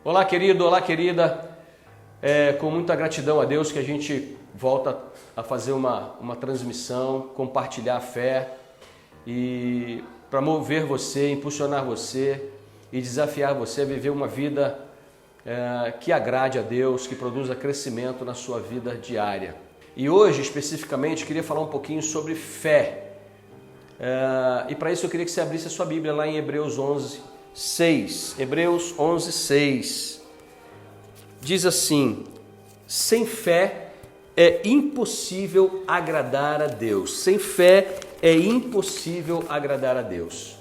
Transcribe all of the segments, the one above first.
Olá, querido, olá, querida. Com muita gratidão a Deus que a gente volta a fazer uma transmissão, compartilhar a fé e para mover você, impulsionar você e desafiar você a viver uma vida que agrade a Deus, que produza crescimento na sua vida diária. E hoje, especificamente, queria falar um pouquinho sobre fé. E para isso eu queria que você abrisse a sua Bíblia lá em Hebreus 11:6. Hebreus 11:6 diz assim: sem fé é impossível agradar a Deus. Sem fé é impossível agradar a Deus.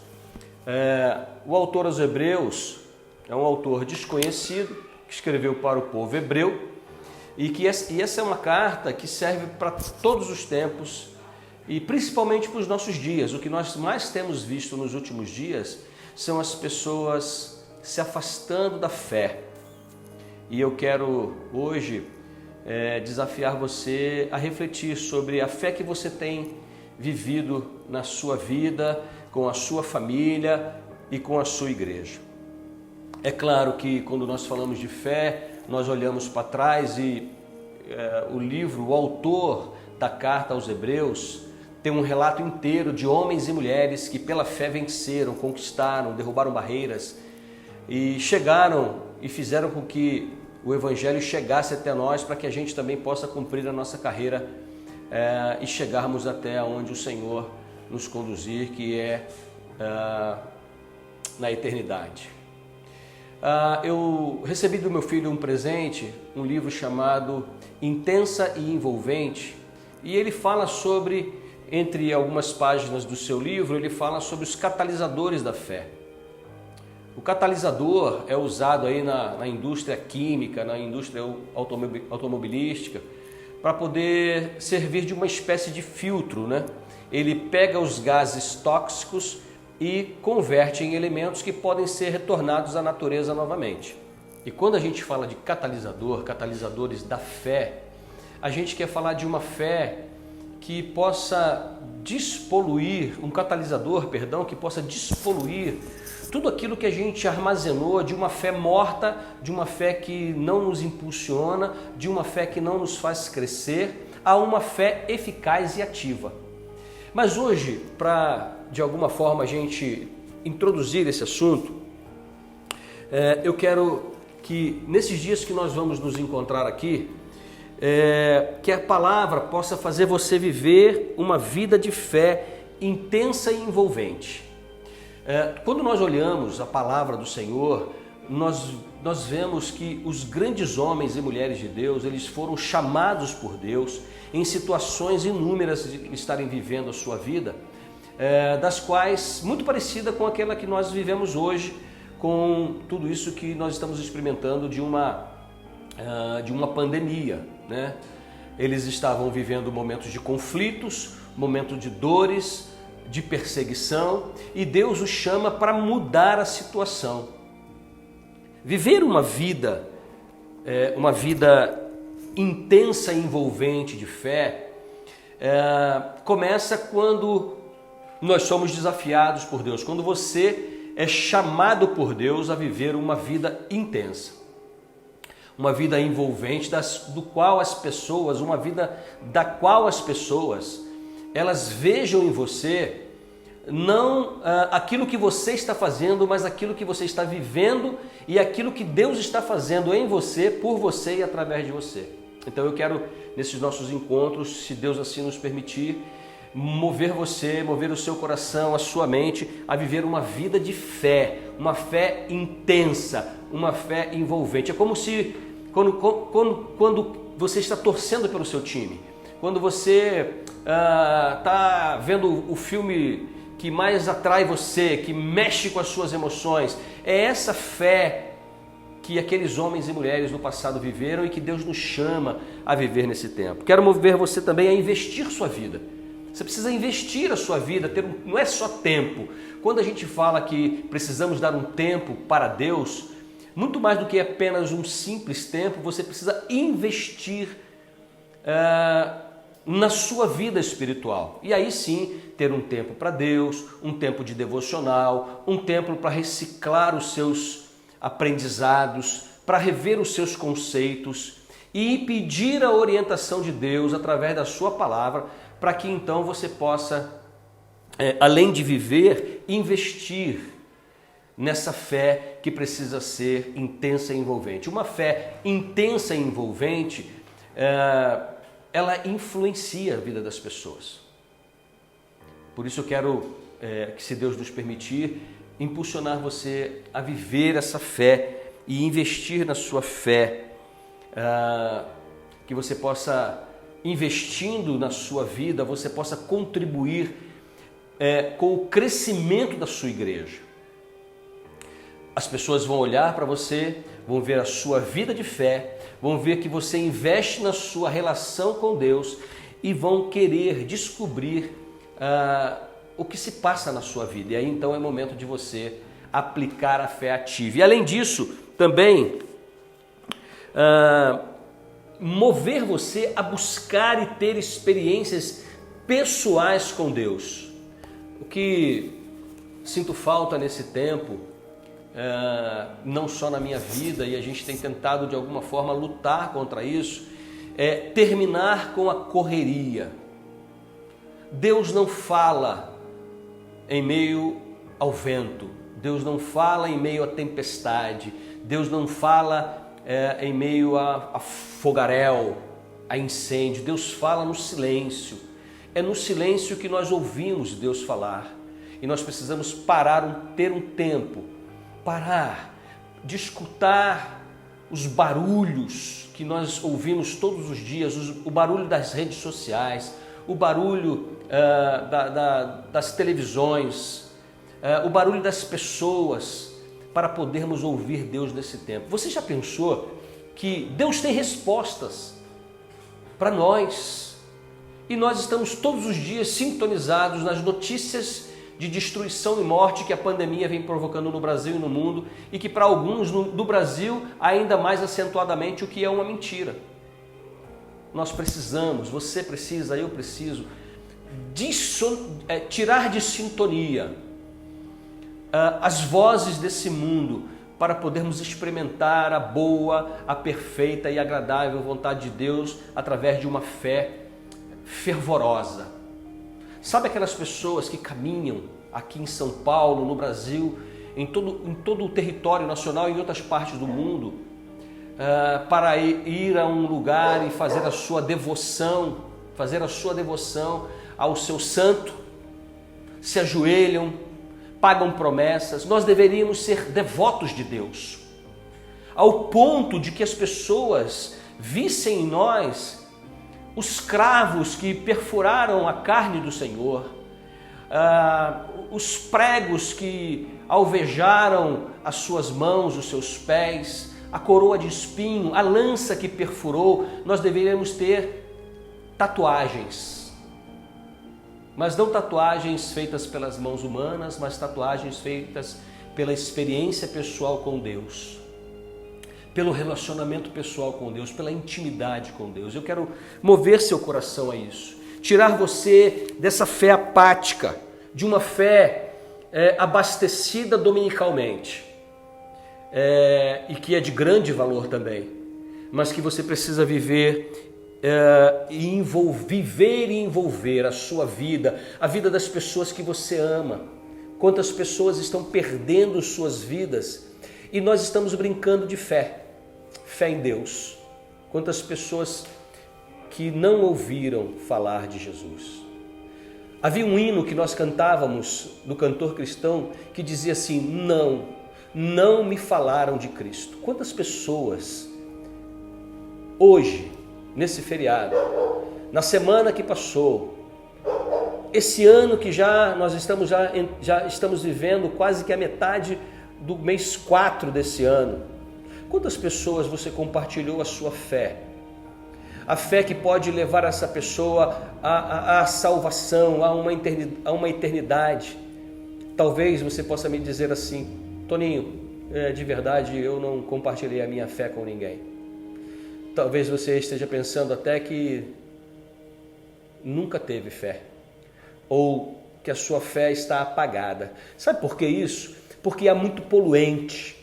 O autor aos Hebreus é um autor desconhecido que escreveu para o povo hebreu e essa é uma carta que serve para todos os tempos e principalmente para os nossos dias. O que nós mais temos visto nos últimos dias são as pessoas se afastando da fé. E eu quero hoje desafiar você a refletir sobre a fé que você tem vivido na sua vida, com a sua família e com a sua igreja. É claro que quando nós falamos de fé, nós olhamos para trás e o autor da carta aos Hebreus tem um relato inteiro de homens e mulheres que pela fé venceram, conquistaram, derrubaram barreiras e chegaram e fizeram com que o Evangelho chegasse até nós para que a gente também possa cumprir a nossa carreira e chegarmos até onde o Senhor nos conduzir, que é na eternidade. Eu recebi do meu filho um presente, um livro chamado Intensa e Envolvente, e ele fala sobre, entre algumas páginas do seu livro, ele fala sobre os catalisadores da fé. O catalisador é usado aí na indústria química, na indústria automobilística, para poder servir de uma espécie de filtro, né? Ele pega os gases tóxicos e converte em elementos que podem ser retornados à natureza novamente. E quando a gente fala de catalisadores da fé, a gente quer falar de uma fé que possa despoluir, que possa despoluir tudo aquilo que a gente armazenou de uma fé morta, de uma fé que não nos impulsiona, de uma fé que não nos faz crescer, a uma fé eficaz e ativa. Mas hoje, para de alguma forma a gente introduzir esse assunto, eu quero que nesses dias que nós vamos nos encontrar aqui, que a palavra possa fazer você viver uma vida de fé intensa e envolvente. Quando nós olhamos a palavra do Senhor, nós vemos que os grandes homens e mulheres de Deus, eles foram chamados por Deus em situações inúmeras de estarem vivendo a sua vida, das quais muito parecida com aquela que nós vivemos hoje, com tudo isso que nós estamos experimentando de uma pandemia, né? Eles estavam vivendo momentos de conflitos, momentos de dores, de perseguição, e Deus os chama para mudar a situação. Viver uma vida intensa e envolvente de fé, começa quando nós somos desafiados por Deus, quando você é chamado por Deus a viver uma vida intensa, uma vida envolvente, uma vida da qual as pessoas elas vejam em você não aquilo que você está fazendo, mas aquilo que você está vivendo e aquilo que Deus está fazendo em você, por você e através de você. Então eu quero, nesses nossos encontros, se Deus assim nos permitir, mover você, mover o seu coração, a sua mente a viver uma vida de fé, uma fé intensa, uma fé envolvente. É como se quando você está torcendo pelo seu time, quando você está vendo o filme que mais atrai você, que mexe com as suas emoções, é essa fé que aqueles homens e mulheres no passado viveram e que Deus nos chama a viver nesse tempo. Quero mover você também a investir sua vida. Você precisa investir a sua vida, não é só tempo. Quando a gente fala que precisamos dar um tempo para Deus, muito mais do que apenas um simples tempo, você precisa investir na sua vida espiritual. E aí sim, ter um tempo para Deus, um tempo de devocional, um tempo para reciclar os seus aprendizados, para rever os seus conceitos e pedir a orientação de Deus através da sua palavra, para que então você possa, além de viver, investir nessa fé que precisa ser intensa e envolvente. Uma fé intensa e envolvente, ela influencia a vida das pessoas. Por isso eu quero, que se Deus nos permitir, impulsionar você a viver essa fé e investir na sua fé, que você possa, investindo na sua vida, você possa contribuir com o crescimento da sua igreja. As pessoas vão olhar para você, vão ver a sua vida de fé, vão ver que você investe na sua relação com Deus e vão querer descobrir o que se passa na sua vida. E aí então é momento de você aplicar a fé ativa. E além disso, também mover você a buscar e ter experiências pessoais com Deus. O que sinto falta nesse tempo, não só na minha vida, e a gente tem tentado de alguma forma lutar contra isso, é terminar com a correria. Deus não fala em meio ao vento, Deus não fala em meio à tempestade, Deus não fala em meio a fogaréu, a incêndio. Deus fala no silêncio. É no silêncio que nós ouvimos Deus falar. E nós precisamos parar, ter um tempo, parar de escutar os barulhos que nós ouvimos todos os dias, o barulho das redes sociais, o barulho das televisões, o barulho das pessoas, para podermos ouvir Deus nesse tempo. Você já pensou que Deus tem respostas para nós? E nós estamos todos os dias sintonizados nas notícias de destruição e morte que a pandemia vem provocando no Brasil e no mundo, e que para alguns do Brasil ainda mais acentuadamente, o que é uma mentira. Nós precisamos, você precisa, eu preciso, tirar de sintonia as vozes desse mundo, para podermos experimentar a boa, a perfeita e agradável vontade de Deus através de uma fé fervorosa. Sabe aquelas pessoas que caminham aqui em São Paulo, no Brasil, em todo o território nacional e em outras partes do mundo, para ir a um lugar e fazer a sua devoção ao seu santo, se ajoelham, pagam promessas. Nós deveríamos ser devotos de Deus, ao ponto de que as pessoas vissem em nós os cravos que perfuraram a carne do Senhor, os pregos que alvejaram as suas mãos, os seus pés, a coroa de espinho, a lança que perfurou. Nós deveríamos ter tatuagens, mas não tatuagens feitas pelas mãos humanas, mas tatuagens feitas pela experiência pessoal com Deus, pelo relacionamento pessoal com Deus, pela intimidade com Deus. Eu quero mover seu coração a isso, tirar você dessa fé apática, de uma fé abastecida dominicalmente, e que é de grande valor também, mas que você precisa viver e envolver a sua vida, a vida das pessoas que você ama. Quantas pessoas estão perdendo suas vidas e nós estamos brincando de fé em Deus. Quantas pessoas que não ouviram falar de Jesus. Havia um hino que nós cantávamos do cantor cristão que dizia assim: não me falaram de Cristo. Quantas pessoas hoje, nesse feriado, na semana que passou, esse ano que nós já estamos vivendo quase que a metade do mês 4 desse ano, quantas pessoas você compartilhou a sua fé? A fé que pode levar essa pessoa à salvação, a uma eternidade. Talvez você possa me dizer assim: Toninho, de verdade eu não compartilhei a minha fé com ninguém. Talvez você esteja pensando até que nunca teve fé, ou que a sua fé está apagada. Sabe por que isso? Porque há muito poluente,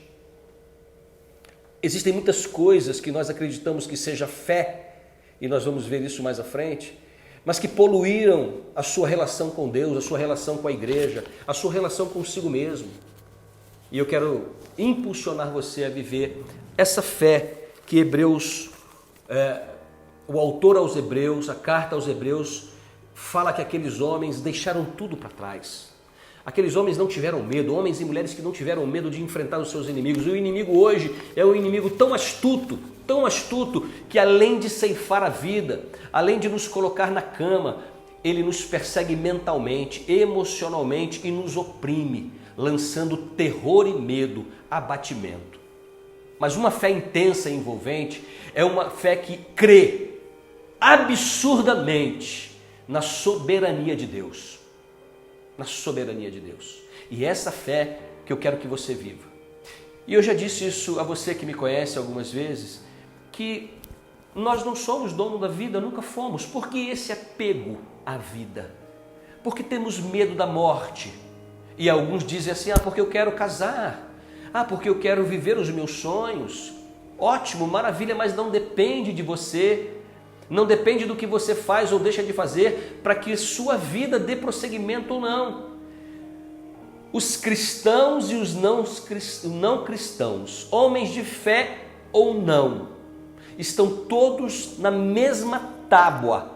Existem muitas coisas que nós acreditamos que seja fé, e nós vamos ver isso mais à frente, mas que poluíram a sua relação com Deus, a sua relação com a igreja, a sua relação consigo mesmo. E eu quero impulsionar você a viver essa fé que o autor aos Hebreus, a carta aos Hebreus, fala que aqueles homens deixaram tudo para trás. Aqueles homens não tiveram medo, homens e mulheres que não tiveram medo de enfrentar os seus inimigos. O inimigo hoje é um inimigo tão astuto, que além de ceifar a vida, além de nos colocar na cama, ele nos persegue mentalmente, emocionalmente e nos oprime, lançando terror e medo, abatimento. Mas uma fé intensa e envolvente é uma fé que crê absurdamente na soberania de Deus. Na soberania de Deus. E essa fé que eu quero que você viva. E eu já disse isso a você que me conhece algumas vezes, que nós não somos dono da vida, nunca fomos. Por que esse apego à vida? Porque temos medo da morte. E alguns dizem assim, porque eu quero casar, porque eu quero viver os meus sonhos. Ótimo, maravilha, mas não depende de você, não depende do que você faz ou deixa de fazer para que sua vida dê prosseguimento ou não. Os cristãos e os não cristãos, homens de fé ou não, estão todos na mesma tábua,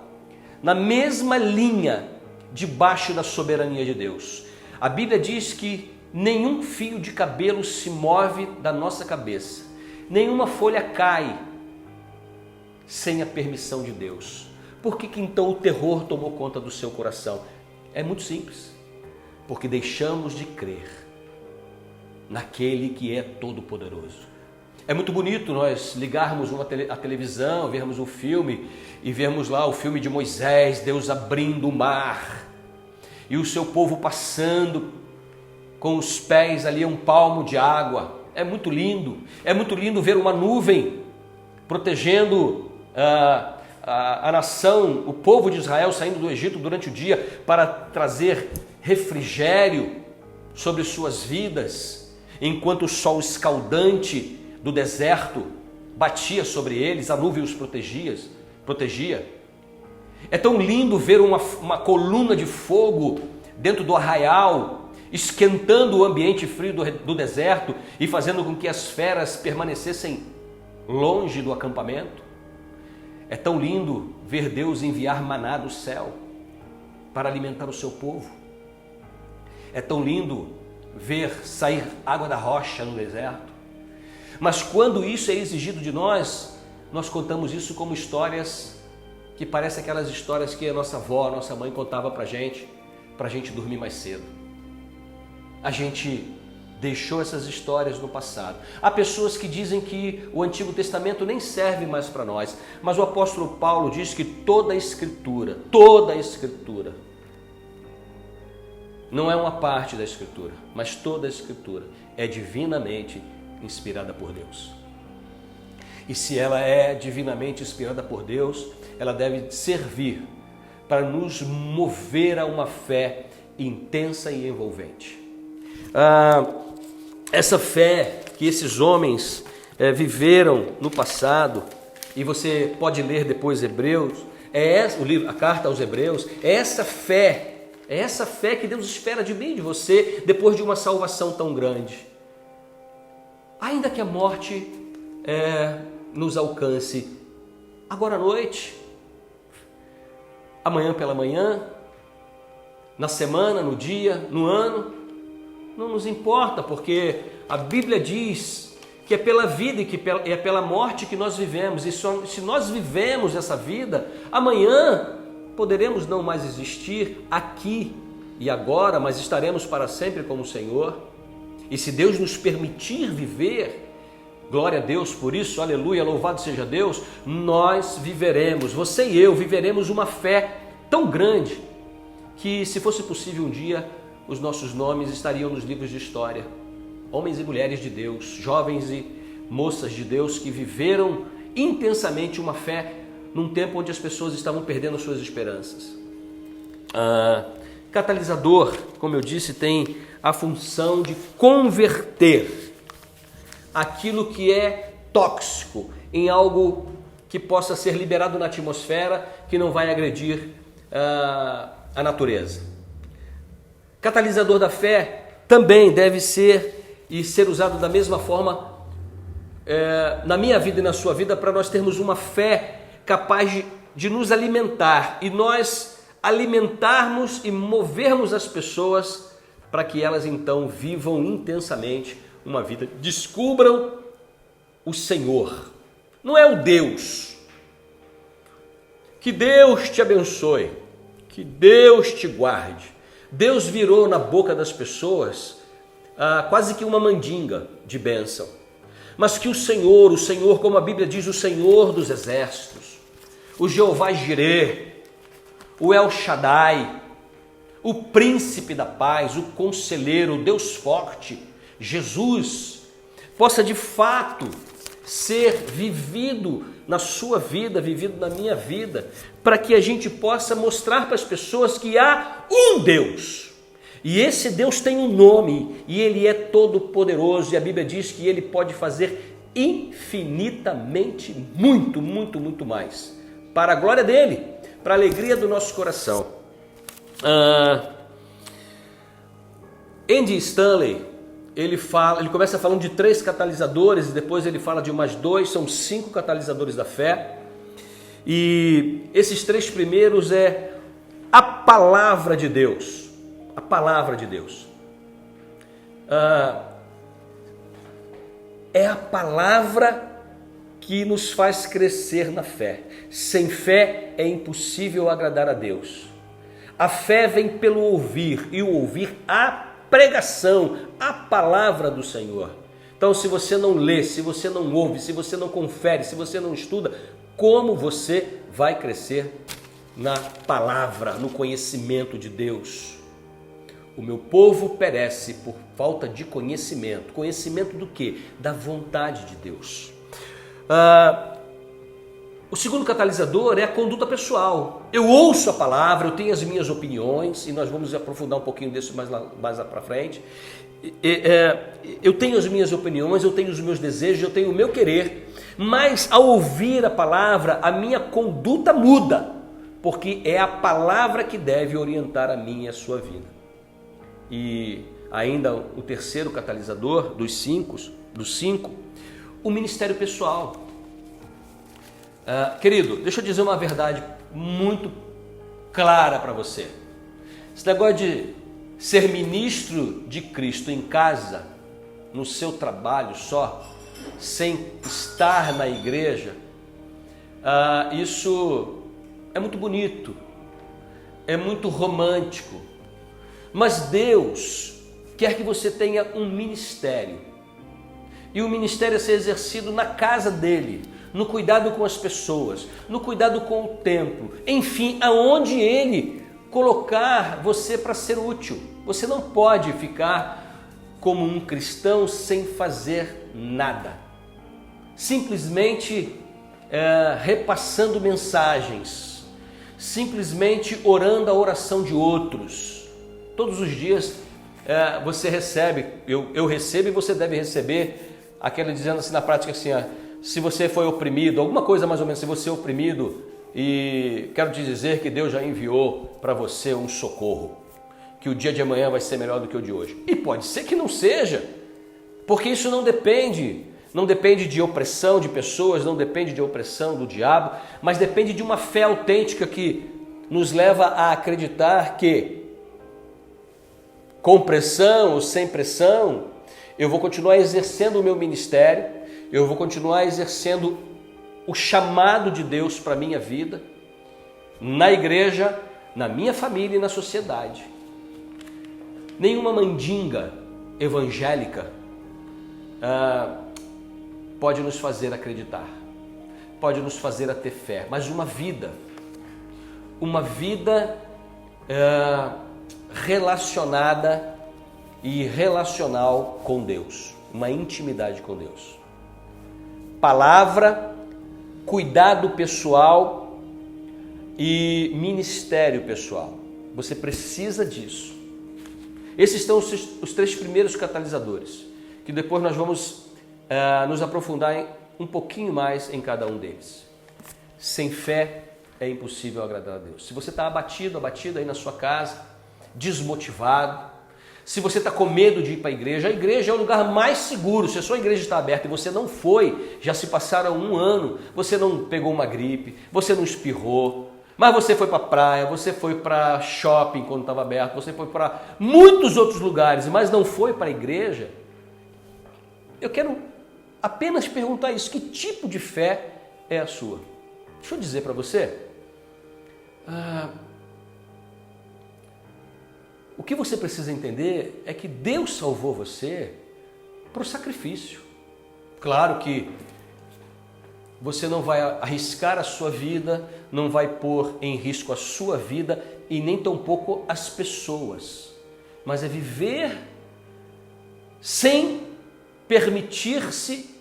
na mesma linha, debaixo da soberania de Deus. A Bíblia diz que nenhum fio de cabelo se move da nossa cabeça, nenhuma folha cai sem a permissão de Deus. Por que então o terror tomou conta do seu coração? É muito simples, porque deixamos de crer naquele que é todo-poderoso. É muito bonito nós ligarmos a televisão, vermos um filme e vermos lá o filme de Moisés, Deus abrindo o mar e o seu povo passando com os pés ali a um palmo de água. É muito lindo ver uma nuvem protegendo a nação, o povo de Israel saindo do Egito durante o dia para trazer refrigério sobre suas vidas, enquanto o sol escaldante do deserto batia sobre eles, a nuvem os protegia. É tão lindo ver uma coluna de fogo dentro do arraial, esquentando o ambiente frio do deserto e fazendo com que as feras permanecessem longe do acampamento. É tão lindo ver Deus enviar maná do céu para alimentar o seu povo. É tão lindo ver sair água da rocha no deserto. Mas quando isso é exigido de nós, nós contamos isso como histórias que parecem aquelas histórias que a nossa avó, a nossa mãe contava para a gente dormir mais cedo. A gente deixou essas histórias no passado. Há pessoas que dizem que o Antigo Testamento nem serve mais para nós, mas o apóstolo Paulo diz que toda a Escritura, não é uma parte da Escritura, mas toda a Escritura é divinamente inspirada por Deus. E se ela é divinamente inspirada por Deus, ela deve servir para nos mover a uma fé intensa e envolvente. Essa fé que esses homens viveram no passado, e você pode ler depois Hebreus, a carta aos Hebreus, é essa fé que Deus espera de mim, de você, depois de uma salvação tão grande. Ainda que a morte nos alcance agora à noite, amanhã pela manhã, na semana, no dia, no ano, não nos importa, porque a Bíblia diz que é pela vida e que é pela morte que nós vivemos. E se nós vivemos essa vida, amanhã poderemos não mais existir aqui e agora, mas estaremos para sempre com o Senhor. E se Deus nos permitir viver, glória a Deus por isso, aleluia, louvado seja Deus, nós viveremos, você e eu viveremos uma fé tão grande que, se fosse possível um dia, os nossos nomes estariam nos livros de história. Homens e mulheres de Deus, jovens e moças de Deus que viveram intensamente uma fé num tempo onde as pessoas estavam perdendo suas esperanças. Catalisador, como eu disse, tem a função de converter aquilo que é tóxico, em algo que possa ser liberado na atmosfera, que não vai agredir a natureza. Catalisador da fé também deve ser e ser usado da mesma forma na minha vida e na sua vida, para nós termos uma fé capaz de nos alimentar e nós alimentarmos e movermos as pessoas para que elas então vivam intensamente uma vida, descubram o Senhor, não é o Deus. Que Deus te abençoe, que Deus te guarde. Deus virou na boca das pessoas quase que uma mandinga de bênção, mas que o Senhor, como a Bíblia diz, o Senhor dos exércitos, o Jeová Jireh, o El Shaddai, o príncipe da paz, o conselheiro, o Deus forte, Jesus, possa de fato ser vivido na sua vida, vivido na minha vida, para que a gente possa mostrar para as pessoas que há um Deus. E esse Deus tem um nome, e Ele é todo poderoso, e a Bíblia diz que Ele pode fazer infinitamente, muito, muito, muito mais, para a glória dEle, para a alegria do nosso coração. Andy Stanley, ele começa falando de 3 catalisadores, e depois ele fala de mais 2, são 5 catalisadores da fé. E esses 3 primeiros é a palavra de Deus. A palavra de Deus. É a palavra que nos faz crescer na fé. Sem fé é impossível agradar a Deus. A fé vem pelo ouvir, e o ouvir a pregação, a palavra do Senhor. Então, se você não lê, se você não ouve, se você não confere, se você não estuda, como você vai crescer na palavra, no conhecimento de Deus? O meu povo perece por falta de conhecimento. Conhecimento do quê? Da vontade de Deus. O segundo catalisador é a conduta pessoal. Eu ouço a palavra, eu tenho as minhas opiniões, e nós vamos aprofundar um pouquinho disso mais lá para frente. Eu tenho as minhas opiniões, eu tenho os meus desejos, eu tenho o meu querer, mas ao ouvir a palavra, a minha conduta muda, porque é a palavra que deve orientar a minha e a sua vida. E ainda o terceiro catalisador dos cinco, o ministério pessoal. Querido, deixa eu dizer uma verdade muito clara para você. Esse negócio de ser ministro de Cristo em casa, no seu trabalho só, sem estar na igreja, isso é muito bonito, é muito romântico, mas Deus quer que você tenha um ministério, e o ministério é ser exercido na casa dele, no cuidado com as pessoas, no cuidado com o templo, enfim, aonde Ele colocar você para ser útil. Você não pode ficar como um cristão sem fazer nada, simplesmente repassando mensagens, simplesmente orando a oração de outros. Todos os dias você recebe, eu recebo e você deve receber, aquela dizendo assim na prática assim, se você foi oprimido, alguma coisa mais ou menos, se você é oprimido, e quero te dizer que Deus já enviou para você um socorro, que o dia de amanhã vai ser melhor do que o de hoje. E pode ser que não seja, porque isso não depende de opressão de pessoas, não depende de opressão do diabo, mas depende de uma fé autêntica que nos leva a acreditar que, com pressão ou sem pressão, eu vou continuar exercendo o meu ministério, eu vou continuar exercendo o chamado de Deus para a minha vida, na igreja, na minha família e na sociedade. Nenhuma mandinga evangélica pode nos fazer acreditar, pode nos fazer a ter fé, mas uma vida relacionada e relacional com Deus, uma intimidade com Deus. Palavra, cuidado pessoal e ministério pessoal. Você precisa disso. Esses são os 3 primeiros catalisadores, que depois nós vamos nos aprofundar um pouquinho mais em cada um deles. Sem fé é impossível agradar a Deus. Se você está abatido, abatida aí na sua casa, desmotivado, se você está com medo de ir para a igreja é o lugar mais seguro. Se a sua igreja está aberta e você não foi, já se passaram 1 ano, você não pegou uma gripe, você não espirrou, mas você foi para a praia, você foi para shopping quando estava aberto, você foi para muitos outros lugares, mas não foi para a igreja, eu quero apenas perguntar isso: que tipo de fé é a sua? Deixa eu dizer para você, o que você precisa entender é que Deus salvou você para o sacrifício. Claro que você não vai arriscar a sua vida, não vai pôr em risco a sua vida e nem tampouco as pessoas, mas é viver sem permitir-se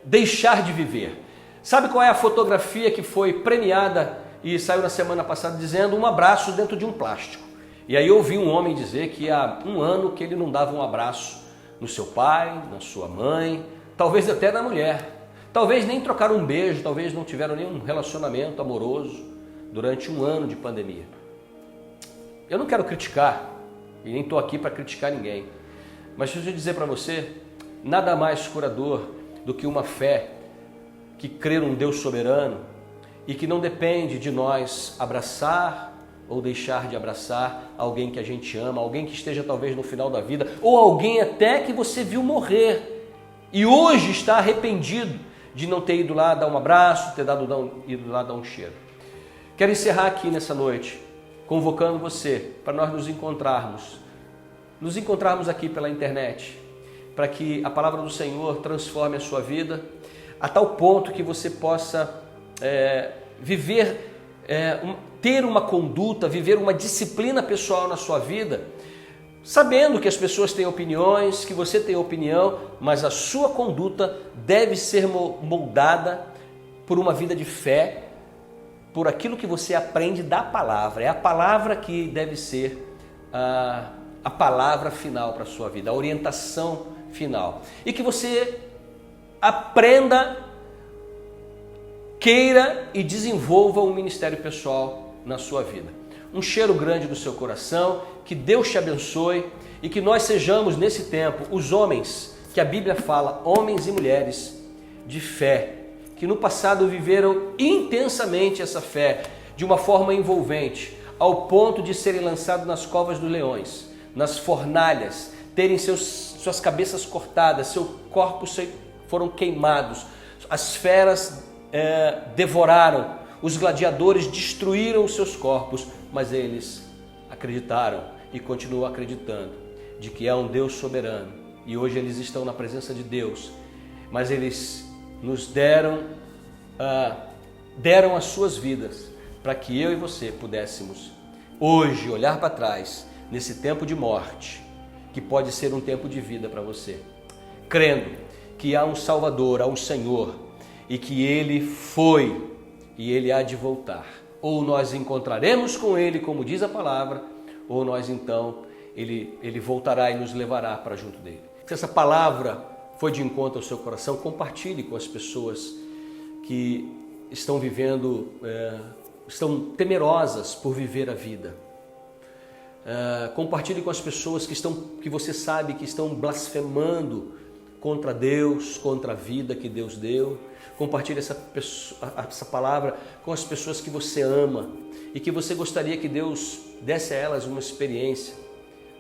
deixar de viver. Sabe qual é a fotografia que foi premiada e saiu na semana passada dizendo um abraço dentro de um plástico? E aí eu ouvi um homem dizer que há 1 ano que ele não dava um abraço no seu pai, na sua mãe, talvez até na mulher. Talvez nem trocaram um beijo, talvez não tiveram nenhum relacionamento amoroso durante 1 ano de pandemia. Eu não quero criticar, e nem estou aqui para criticar ninguém, mas deixa eu dizer para você, nada mais curador do que uma fé que crê num Deus soberano e que não depende de nós abraçar ou deixar de abraçar alguém que a gente ama, alguém que esteja talvez no final da vida, ou alguém até que você viu morrer e hoje está arrependido de não ter ido lá dar um abraço, ido lá dar um cheiro. Quero encerrar aqui nessa noite, convocando você para nós nos encontrarmos aqui pela internet, para que a palavra do Senhor transforme a sua vida, a tal ponto que você possa viver, ter uma conduta, viver uma disciplina pessoal na sua vida, sabendo que as pessoas têm opiniões, que você tem opinião, mas a sua conduta deve ser moldada por uma vida de fé, por aquilo que você aprende da palavra. É a palavra que deve ser a palavra final para a sua vida, a orientação final. E que você aprenda, queira e desenvolva um ministério pessoal na sua vida. Um cheiro grande no seu coração, que Deus te abençoe e que nós sejamos nesse tempo os homens que a Bíblia fala, homens e mulheres de fé, que no passado viveram intensamente essa fé, de uma forma envolvente, ao ponto de serem lançados nas covas dos leões, nas fornalhas, terem suas cabeças cortadas, seus corpos foram queimados, as feras devoraram, os gladiadores destruíram os seus corpos, mas eles acreditaram e continuam acreditando de que é um Deus soberano. E hoje eles estão na presença de Deus, mas eles nos deram as suas vidas para que eu e você pudéssemos hoje olhar para trás nesse tempo de morte, que pode ser um tempo de vida para você, crendo que há um Salvador, há um Senhor, e que Ele foi e Ele há de voltar. Ou nós encontraremos com Ele, como diz a palavra, ou nós então, Ele voltará e nos levará para junto dEle. Se essa palavra foi de encontro ao seu coração, compartilhe com as pessoas que estão vivendo, estão temerosas por viver a vida. Compartilhe com as pessoas que você sabe que estão blasfemando contra Deus, contra a vida que Deus deu. Compartilhe essa palavra com as pessoas que você ama e que você gostaria que Deus desse a elas uma experiência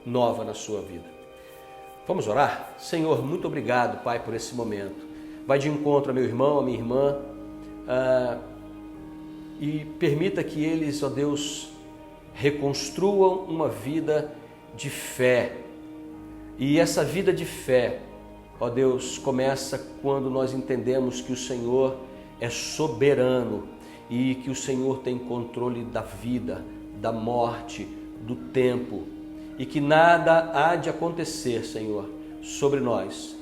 nova na sua vida. Vamos orar? Senhor, muito obrigado, Pai, por esse momento. Vai de encontro a meu irmão, a minha irmã, e permita que eles, ó Deus, reconstruam uma vida de fé. E essa vida de fé, ó Deus, começa quando nós entendemos que o Senhor é soberano e que o Senhor tem controle da vida, da morte, do tempo, e que nada há de acontecer, Senhor, sobre nós,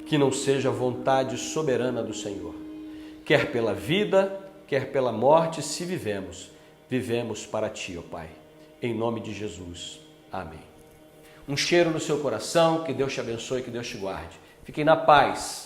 que não seja a vontade soberana do Senhor. Quer pela vida, quer pela morte, se vivemos para Ti, ó Pai. Em nome de Jesus. Amém. Um cheiro no seu coração, que Deus te abençoe, que Deus te guarde. Fiquem na paz.